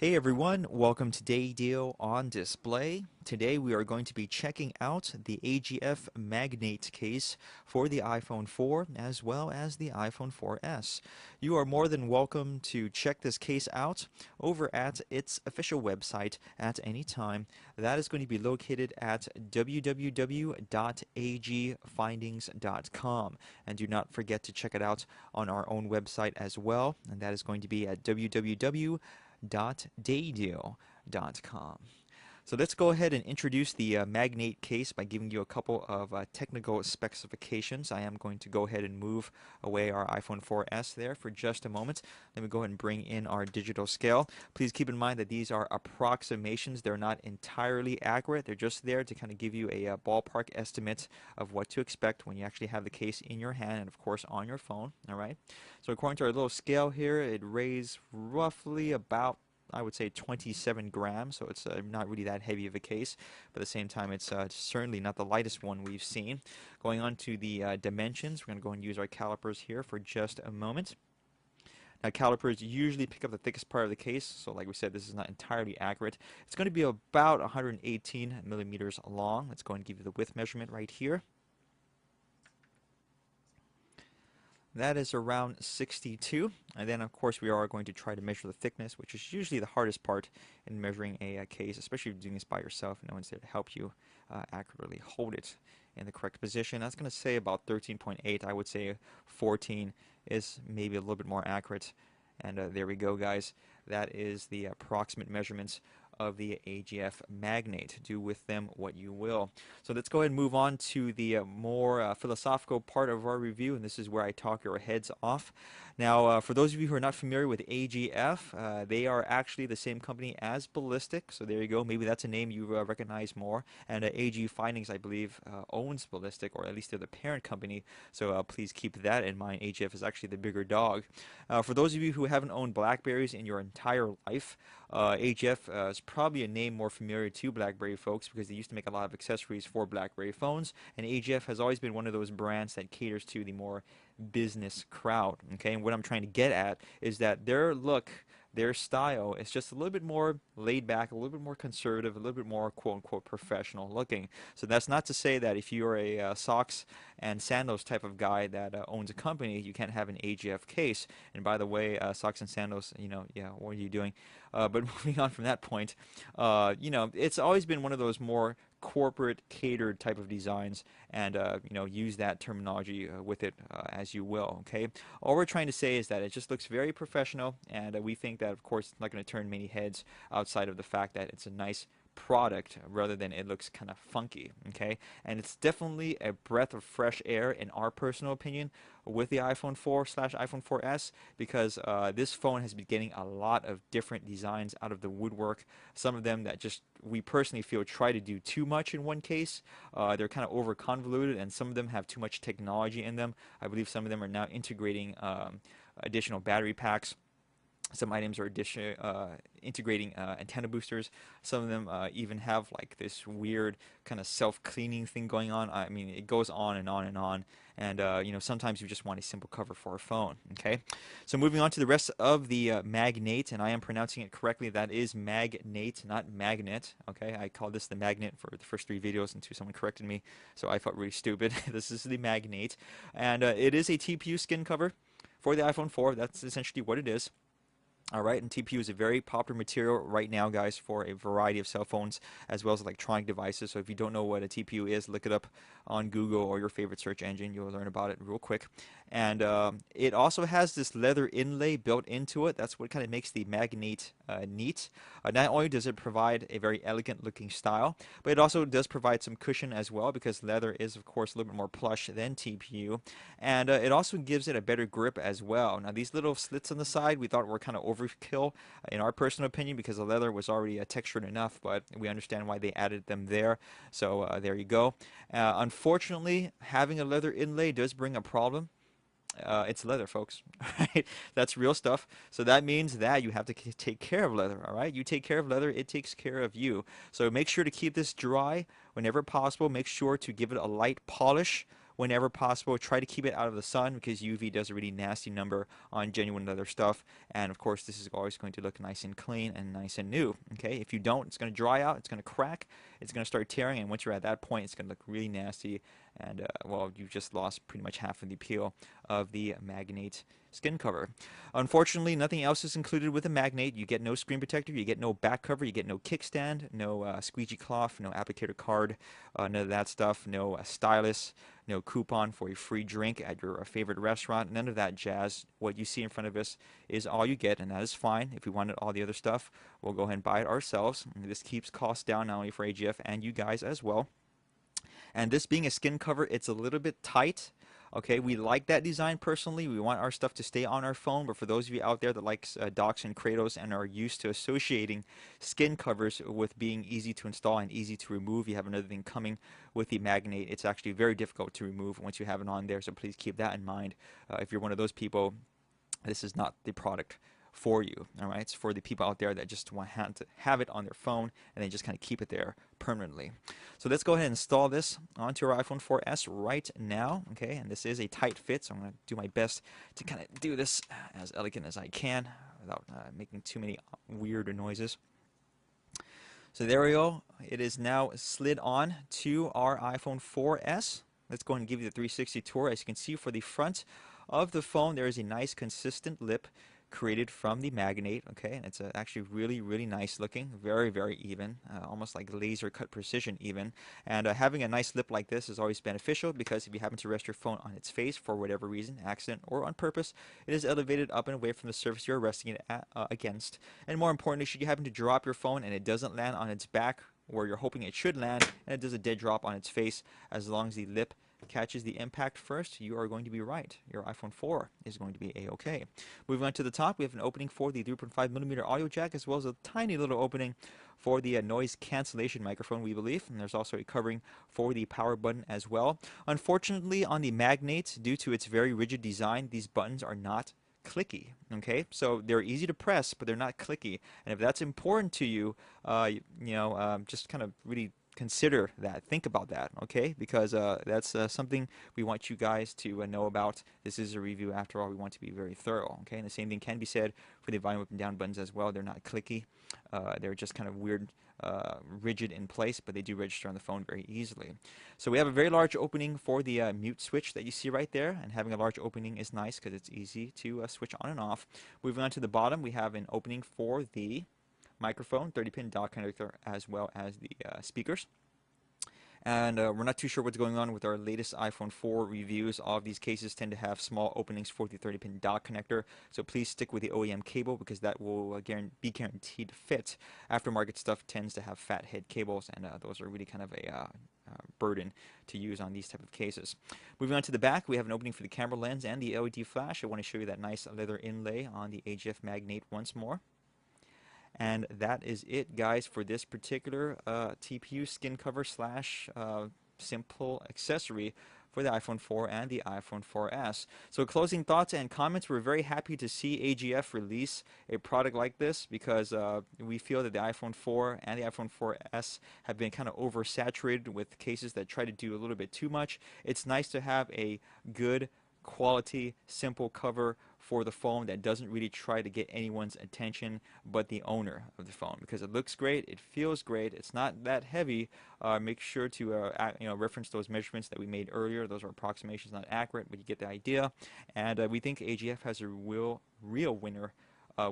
Hey everyone, welcome to Day Deal on Display. Today we are going to be checking out the AGF Magnate case for the iPhone 4 as well as the iPhone 4S. You are more than welcome to check this case out over at its official website at any time. That is going to be located at www.agfindings.com. And do not forget to check it out on our own website as well, and that is going to be at www.daydeal.com. So let's go ahead and introduce the Magnate case by giving you a couple of technical specifications. I am going to go ahead and move away our iPhone 4S there for just a moment. Let me go ahead and bring in our digital scale. Please keep in mind that these are approximations. They're not entirely accurate. They're just there to kind of give you a ballpark estimate of what to expect when you actually have the case in your hand and of course on your phone. All right. So according to our little scale here, it weighs roughly about, I would say, 27 grams, so it's not really that heavy of a case, but at the same time it's certainly not the lightest one we've seen. Going on to the dimensions, we're going to go and use our calipers here for just a moment. Now calipers usually pick up the thickest part of the case, so like we said, this is not entirely accurate. It's going to be about 118 millimeters long. Let's go and give you the width measurement right here. That is around 62, and then of course we are going to try to measure the thickness, which is usually the hardest part in measuring a case, especially if you're doing this by yourself and no one's there to help you accurately hold it in the correct position. That's going to say about 13.8. I would say 14 is maybe a little bit more accurate, and there we go, guys. That is the approximate measurements of the AGF Magnate. Do with them what you will. So let's go ahead and move on to the more philosophical part of our review, and this is where I talk your heads off. Now, for those of you who are not familiar with AGF, they are actually the same company as Ballistic, so there you go. Maybe that's a name you recognize more. And AG Findings, I believe, owns Ballistic, or at least they're the parent company, so please keep that in mind. AGF is actually the bigger dog. For those of you who haven't owned Blackberries in your entire life, AGF is probably a name more familiar to BlackBerry folks because they used to make a lot of accessories for BlackBerry phones, and AGF has always been one of those brands that caters to the more business crowd. Okay, and what I'm trying to get at is that their look, their style is just a little bit more laid back, a little bit more conservative, a little bit more quote-unquote professional looking. So that's not to say that if you're a socks and sandals type of guy that owns a company, you can't have an AGF case. And by the way, socks and sandals, yeah, what are you doing? But moving on from that point, it's always been one of those more corporate catered type of designs, and use that terminology with it as you will. Okay, all we're trying to say is that it just looks very professional, and we think that of course it's not going to turn many heads outside of the fact that it's a nice product rather than it looks kind of funky. Okay, and it's definitely a breath of fresh air in our personal opinion with the iPhone 4/iPhone 4S, because this phone has been getting a lot of different designs out of the woodwork. Some of them that just we personally feel try to do too much in one case. They're kind of over convoluted, and some of them have too much technology in them. I believe some of them are now integrating additional battery packs. Some items are integrating antenna boosters. Some of them even have like this weird kind of self-cleaning thing going on. I mean, it goes on and on and on. And sometimes you just want a simple cover for a phone. Okay, so moving on to the rest of the Magnate, and I am pronouncing it correctly. That is Magnate, not Magnet. Okay, I called this the Magnet for the first 3 videos until someone corrected me, so I felt really stupid. This is the Magnate, and it is a TPU skin cover for the iPhone 4. That's essentially what it is. Alright, and TPU is a very popular material right now, guys, for a variety of cell phones as well as electronic devices. So if you don't know what a TPU is, look it up on Google or your favorite search engine. You'll learn about it real quick. And it also has this leather inlay built into it. That's what kind of makes the Magnate neat. Not only does it provide a very elegant looking style, but it also does provide some cushion as well, because leather is of course a little bit more plush than TPU. And it also gives it a better grip as well. Now these little slits on the side we thought were kind of overkill in our personal opinion, because the leather was already textured enough, but we understand why they added them there. So there you go. Unfortunately, having a leather inlay does bring a problem. It's leather, folks. Right? That's real stuff. So that means that you have to take care of leather. All right? You take care of leather, it takes care of you. So make sure to keep this dry whenever possible. Make sure to give it a light polish whenever possible. Try to keep it out of the sun because UV does a really nasty number on genuine leather stuff. And of course, this is always going to look nice and clean and nice and new. Okay, if you don't, it's going to dry out, it's going to crack, it's going to start tearing, and once you're at that point, it's going to look really nasty. And well, you've just lost pretty much half of the appeal of the Magnate skin cover. Unfortunately, nothing else is included with the Magnate. You get no screen protector, you get no back cover, you get no kickstand, no squeegee cloth, no applicator card, none of that stuff, no stylus, no coupon for a free drink at your favorite restaurant, none of that jazz. What you see in front of us is all you get, and that is fine. If we wanted all the other stuff, we'll go ahead and buy it ourselves. And this keeps costs down not only for AGF and you guys as well. And this being a skin cover, it's a little bit tight. Okay, we like that design personally. We want our stuff to stay on our phone, but for those of you out there that likes docks and cradles and are used to associating skin covers with being easy to install and easy to remove, you have another thing coming with the Magnate. It's actually very difficult to remove once you have it on there, so please keep that in mind. If you're one of those people, this is not the product for you. All right, it's for the people out there that just want to have it on their phone and then just kind of keep it there permanently. So let's go ahead and install this onto our iPhone 4S right now. Okay, and this is a tight fit, so I'm going to do my best to kind of do this as elegant as I can without making too many weird noises. So there we go. It is now slid on to our iPhone 4S. Let's go ahead and give you the 360 tour. As you can see, for the front of the phone, there is a nice consistent lip created from the Magnate. Okay, and it's actually really nice looking, very even, almost like laser cut precision even. And having a nice lip like this is always beneficial because if you happen to rest your phone on its face for whatever reason, accident or on purpose, it is elevated up and away from the surface you're resting it against. And more importantly, should you happen to drop your phone and it doesn't land on its back where you're hoping it should land, and it does a dead drop on its face, as long as the lip catches the impact first, you are going to be right. Your iPhone 4 is going to be A-OK. Moving on to the top, we have an opening for the 3.5mm audio jack, as well as a tiny little opening for the noise cancellation microphone, we believe. And there's also a covering for the power button as well. Unfortunately, on the Magnate, due to its very rigid design, these buttons are not clicky. Okay, so they're easy to press, but they're not clicky. And if that's important to you, just kind of really consider that. Think about that, okay? Because that's something we want you guys to know about. This is a review after all. We want to be very thorough, okay? And the same thing can be said for the volume up and down buttons as well. They're not clicky. They're just kind of weird, rigid in place, but they do register on the phone very easily. So we have a very large opening for the mute switch that you see right there, and having a large opening is nice because it's easy to switch on and off. Moving on to the bottom, we have an opening for the microphone, 30-pin dock connector, as well as the speakers. And we're not too sure what's going on with our latest iPhone 4 reviews. All of these cases tend to have small openings for the 30-pin dock connector, so please stick with the OEM cable because that will be guaranteed to fit. Aftermarket stuff tends to have fat head cables, and those are really kind of a burden to use on these type of cases. Moving on to the back, we have an opening for the camera lens and the LED flash. I want to show you that nice leather inlay on the AGF Magnate once more. And that is it, guys, for this particular TPU skin cover slash simple accessory for the iPhone 4 and the iPhone 4S. So closing thoughts and comments, we're very happy to see AGF release a product like this because we feel that the iPhone 4 and the iPhone 4S have been kind of oversaturated with cases that try to do a little bit too much. It's nice to have a good quality, simple cover for the phone that doesn't really try to get anyone's attention but the owner of the phone, because it looks great, it feels great, it's not that heavy. Make sure to reference those measurements that we made earlier. Those are approximations, not accurate, but you get the idea. And we think AGF has a real winner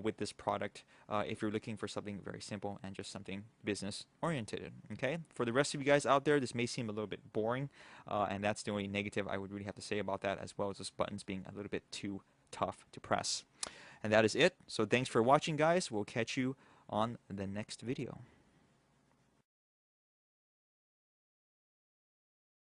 with this product if you're looking for something very simple and just something business oriented. Okay, for the rest of you guys out there, this may seem a little bit boring, and that's the only negative I would really have to say about that, as well as those buttons being a little bit too tough to press. And that is it. So thanks for watching, guys. We'll catch you on the next video.